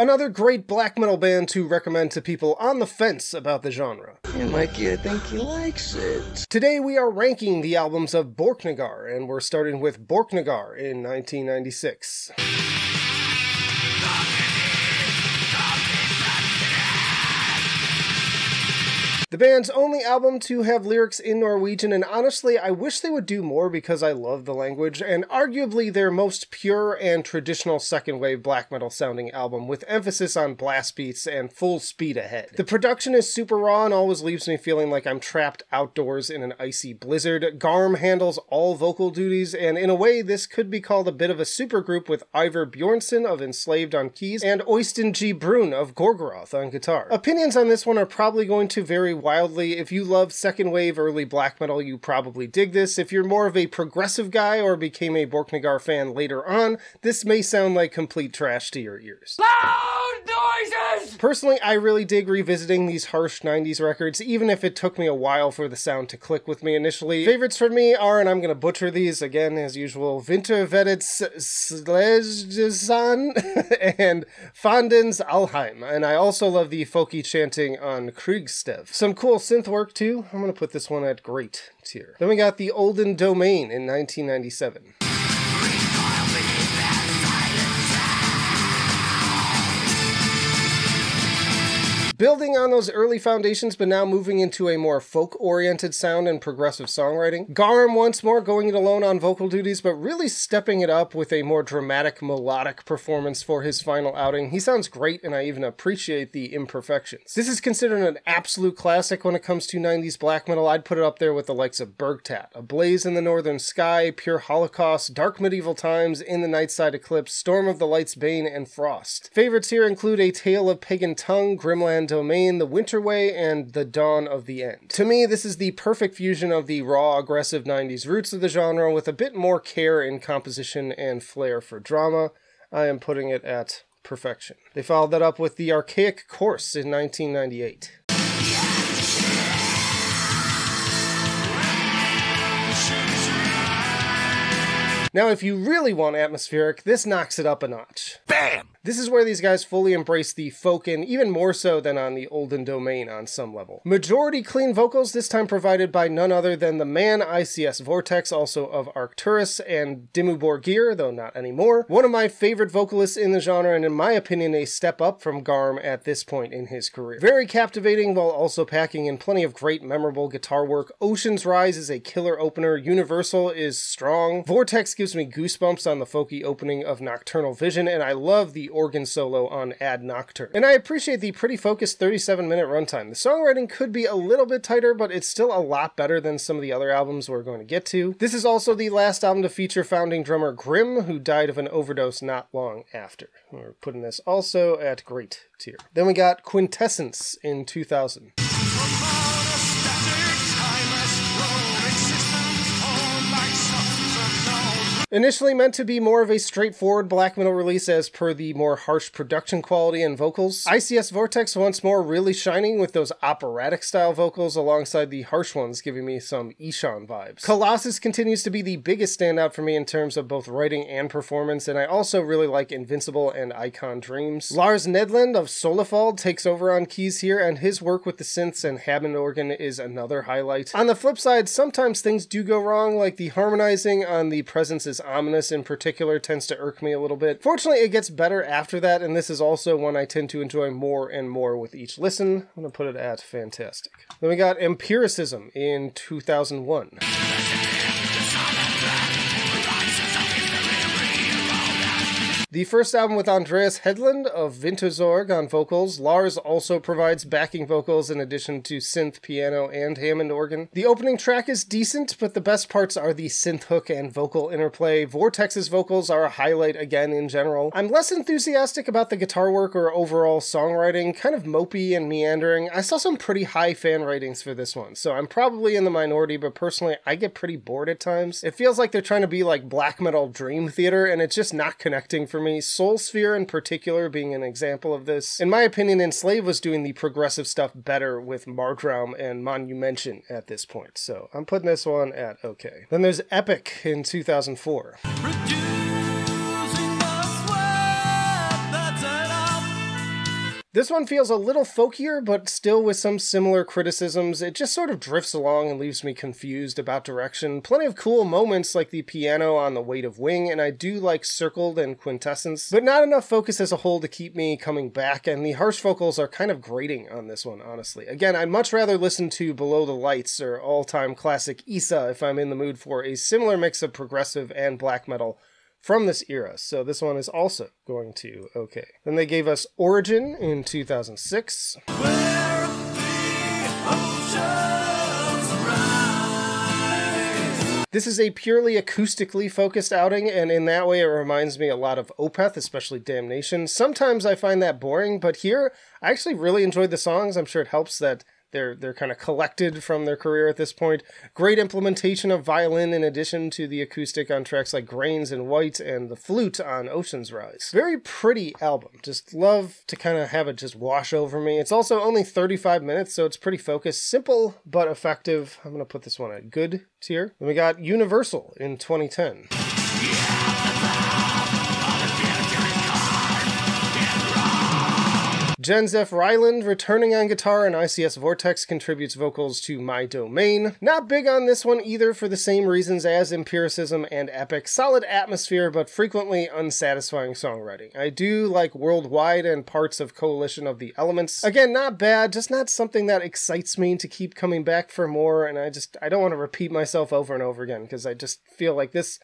Another great black metal band to recommend to people on the fence about the genre. Yeah, Mikey, I think he likes it. Today we are ranking the albums of Borknagar, and we're starting with Borknagar in 1996. The band's only album to have lyrics in Norwegian, and honestly, I wish they would do more because I love the language, and arguably their most pure and traditional second wave black metal sounding album, with emphasis on blast beats and full speed ahead. The production is super raw and always leaves me feeling like I'm trapped outdoors in an icy blizzard. Garm handles all vocal duties, and in a way this could be called a bit of a supergroup with Ivar Bjornsson of Enslaved on keys and Øystein G. Brun of Gorgoroth on guitar. Opinions on this one are probably going to vary wildly. If you love second wave early black metal, you probably dig this. If you're more of a progressive guy or became a Borknagar fan later on, this may sound like complete trash to your ears. Loud noises! Personally, I really dig revisiting these harsh 90s records, even if it took me a while for the sound to click with me initially. Favorites for me are, and I'm gonna butcher these again as usual, Vintervedets Slegesan and Fandens Alheim, and I also love the folky chanting on Kriegstev. Some cool synth work too. I'm gonna put this one at great tier. Then we got the Olden Domain in 1997. Building on those early foundations, but now moving into a more folk-oriented sound and progressive songwriting. Garm once more going it alone on vocal duties, but really stepping it up with a more dramatic, melodic performance for his final outing. He sounds great, and I even appreciate the imperfections. This is considered an absolute classic when it comes to 90s black metal. I'd put it up there with the likes of Bergtat, A Blaze in the Northern Sky, Pure Holocaust, Dark Medieval Times, In the Nightside Eclipse, Storm of the Light's Bane, and Frost. Favorites here include A Tale of Pagan Tongue, Grimland Domain, The Winter Way, and The Dawn of the End. To me, this is the perfect fusion of the raw, aggressive 90s roots of the genre with a bit more care in composition and flair for drama. I am putting it at perfection. They followed that up with the Archaic Course in 1998. Now, if you really want atmospheric, this knocks it up a notch. Bam! This is where these guys fully embrace the folk, and even more so than on the Olden Domain on some level. Majority clean vocals, this time provided by none other than the man ICS Vortex, also of Arcturus, and Dimmu Borgir, though not anymore. One of my favorite vocalists in the genre, and in my opinion a step up from Garm at this point in his career. Very captivating while also packing in plenty of great memorable guitar work. Ocean's Rise is a killer opener, Universal is strong, Vortex gives me goosebumps on the folky opening of Nocturnal Vision, and I love the organ solo on Ad Nocturne. And I appreciate the pretty focused 37-minute runtime. The songwriting could be a little bit tighter, but it's still a lot better than some of the other albums we're going to get to. This is also the last album to feature founding drummer Grim, who died of an overdose not long after. We're putting this also at great tier. Then we got Quintessence in 2000. Initially meant to be more of a straightforward black metal release as per the more harsh production quality and vocals, ICS Vortex once more really shining with those operatic style vocals alongside the harsh ones giving me some Ishan vibes. Colossus continues to be the biggest standout for me in terms of both writing and performance, and I also really like Invincible and Icon Dreams. Lars Nedland of Solefald takes over on keys here, and his work with the synths and Hammond organ is another highlight. On the flip side, sometimes things do go wrong, like the harmonizing on the Presence is Ominous in particular tends to irk me a little bit. Fortunately, it gets better after that, and this is also one I tend to enjoy more and more with each listen. I'm gonna put it at fantastic. Then we got Empiricism in 2001. The first album with Andreas Hedlund of Vinterzorg on vocals. Lars also provides backing vocals in addition to synth, piano, and Hammond organ. The opening track is decent, but the best parts are the synth hook and vocal interplay. Vortex's vocals are a highlight again in general. I'm less enthusiastic about the guitar work or overall songwriting, kind of mopey and meandering. I saw some pretty high fan ratings for this one, so I'm probably in the minority, but personally I get pretty bored at times. It feels like they're trying to be like black metal Dream Theater, and it's just not connecting for me. Soul Sphere in particular being an example of this. In my opinion, Enslaved was doing the progressive stuff better with Mardraum and Monumention at this point, so I'm putting this one at okay. Then there's Epic in 2004. This one feels a little folkier, but still with some similar criticisms. It just sort of drifts along and leaves me confused about direction. Plenty of cool moments like the piano on The Weight of Wing, and I do like Circled and Quintessence, but not enough focus as a whole to keep me coming back, and the harsh vocals are kind of grating on this one, honestly. Again, I'd much rather listen to Below the Lights or all-time classic Isa if I'm in the mood for a similar mix of progressive and black metal from this era, so this one is also going to okay. Then they gave us Origin in 2006. This is a purely acoustically focused outing, and in that way it reminds me a lot of Opeth, especially Damnation. Sometimes I find that boring, but here I actually really enjoyed the songs. I'm sure it helps that they're kind of collected from their career at this point. Great implementation of violin in addition to the acoustic on tracks like Grains and White and the flute on Ocean's Rise. Very pretty album. Just love to kind of have it just wash over me. It's also only 35 minutes, so it's pretty focused. Simple, but effective. I'm going to put this one at good tier. Then we got Universal in 2010. Jens F. Ryland returning on guitar, and ICS Vortex contributes vocals to My Domain. Not big on this one either for the same reasons as Empiricism and Epic. Solid atmosphere, but frequently unsatisfying songwriting. I do like Worldwide and parts of Coalition of the Elements. Again, not bad, just not something that excites me to keep coming back for more, and I don't want to repeat myself over and over again, because I just feel like this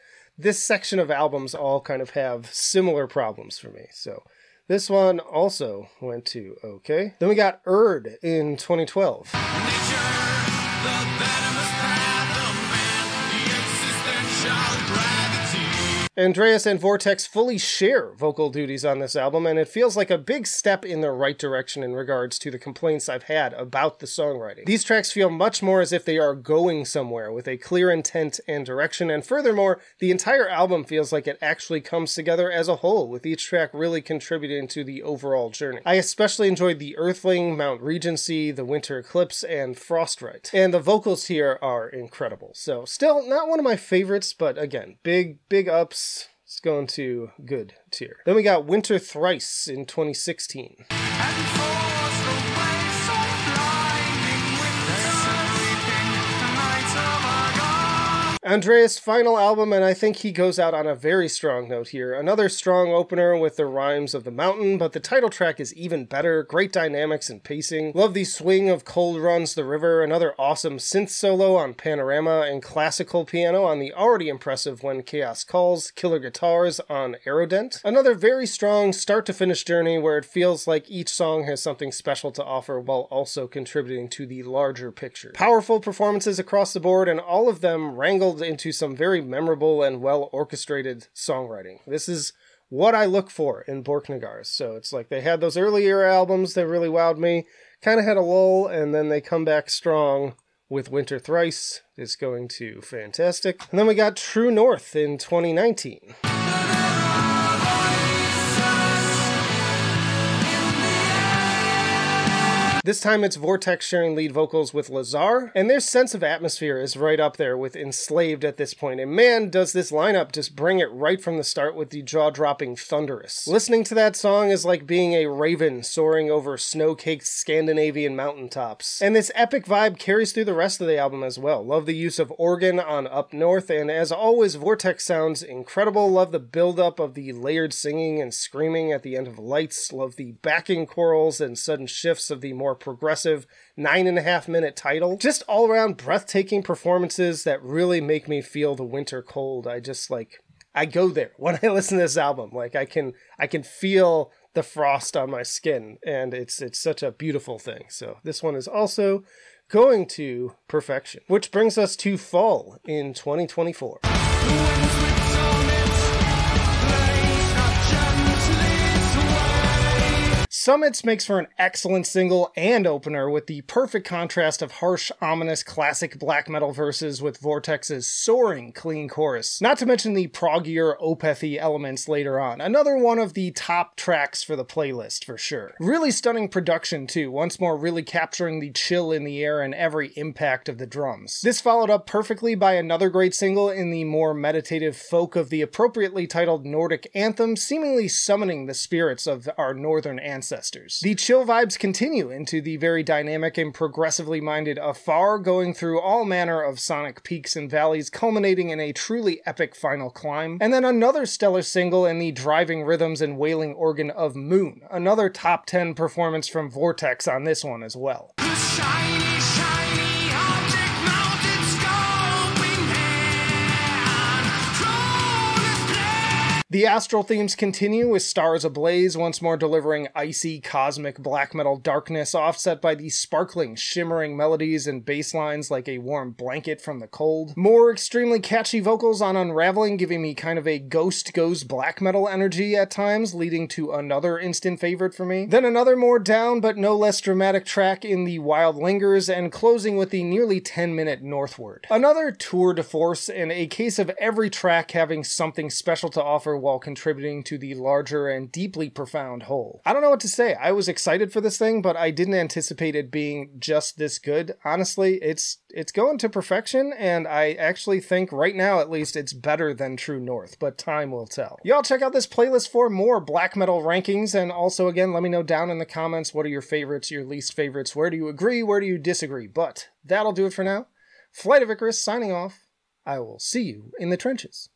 section of albums all kind of have similar problems for me, so this one also went to okay. Then we got Erd in 2012. Andreas and Vortex fully share vocal duties on this album, and it feels like a big step in the right direction in regards to the complaints I've had about the songwriting. These tracks feel much more as if they are going somewhere with a clear intent and direction, and furthermore, the entire album feels like it actually comes together as a whole, with each track really contributing to the overall journey. I especially enjoyed the Earthling, Mount Regency, the Winter Eclipse, and Frostrite, and the vocals here are incredible. So still not one of my favorites, but again, big ups. It's going to good tier. Then we got Winter Thrice in 2016. Andreas' final album, and I think he goes out on a very strong note here. Another strong opener with the Rhymes of the Mountain, but the title track is even better. Great dynamics and pacing. Love the swing of Cold Runs the River. Another awesome synth solo on Panorama and classical piano on the already impressive When Chaos Calls. Killer guitars on Aerodent. Another very strong start-to-finish journey where it feels like each song has something special to offer while also contributing to the larger picture. Powerful performances across the board, and all of them wrangled into some very memorable and well-orchestrated songwriting. This is what I look for in Borknagar. So it's like they had those earlier albums that really wowed me, kind of had a lull, and then they come back strong with Winter Thrice. It's going to fantastic. And then we got True North in 2019. This time it's Vortex sharing lead vocals with Lazar, and their sense of atmosphere is right up there with Enslaved at this point, and man, does this lineup just bring it right from the start with the jaw-dropping Thunderous. Listening to that song is like being a raven soaring over snow-caked Scandinavian mountaintops. And this epic vibe carries through the rest of the album as well. Love the use of organ on Up North, and as always, Vortex sounds incredible. Love the build-up of the layered singing and screaming at the end of Lights. Love the backing chorals and sudden shifts of the more progressive 9.5-minute title. Just all around breathtaking performances that really make me feel the winter cold. I go there when I listen to this album. Like I can feel the frost on my skin, and it's such a beautiful thing. So this one is also going to perfection, which brings us to Fall in 2024. Summits makes for an excellent single and opener with the perfect contrast of harsh, ominous, classic black metal verses with Vortex's soaring, clean chorus. Not to mention the proggier, Opethy elements later on. Another one of the top tracks for the playlist, for sure. Really stunning production, too, once more really capturing the chill in the air and every impact of the drums. This followed up perfectly by another great single in the more meditative folk of the appropriately titled Nordic Anthem, seemingly summoning the spirits of our northern ancestors. ancestors. The chill vibes continue into the very dynamic and progressively minded Afar, going through all manner of sonic peaks and valleys, culminating in a truly epic final climb. And then another stellar single in the driving rhythms and wailing organ of Moon. Another top 10 performance from Vortex on this one as well. The astral themes continue with Stars Ablaze, once more delivering icy, cosmic black metal darkness, offset by the sparkling, shimmering melodies and bass lines like a warm blanket from the cold. More extremely catchy vocals on Unraveling, giving me kind of a Ghost Goes black metal energy at times, leading to another instant favorite for me. Then another more down but no less dramatic track in the Wild Lingers, and closing with the nearly 10-minute Northward. Another tour de force, and a case of every track having something special to offer while contributing to the larger and deeply profound whole. I don't know what to say. I was excited for this thing, but I didn't anticipate it being just this good. Honestly, it's going to perfection, and I actually think right now at least it's better than True North, but time will tell. Y'all check out this playlist for more black metal rankings, and also again, let me know down in the comments what are your favorites, your least favorites, where do you agree, where do you disagree. But that'll do it for now. Flight of Icarus signing off. I will see you in the trenches.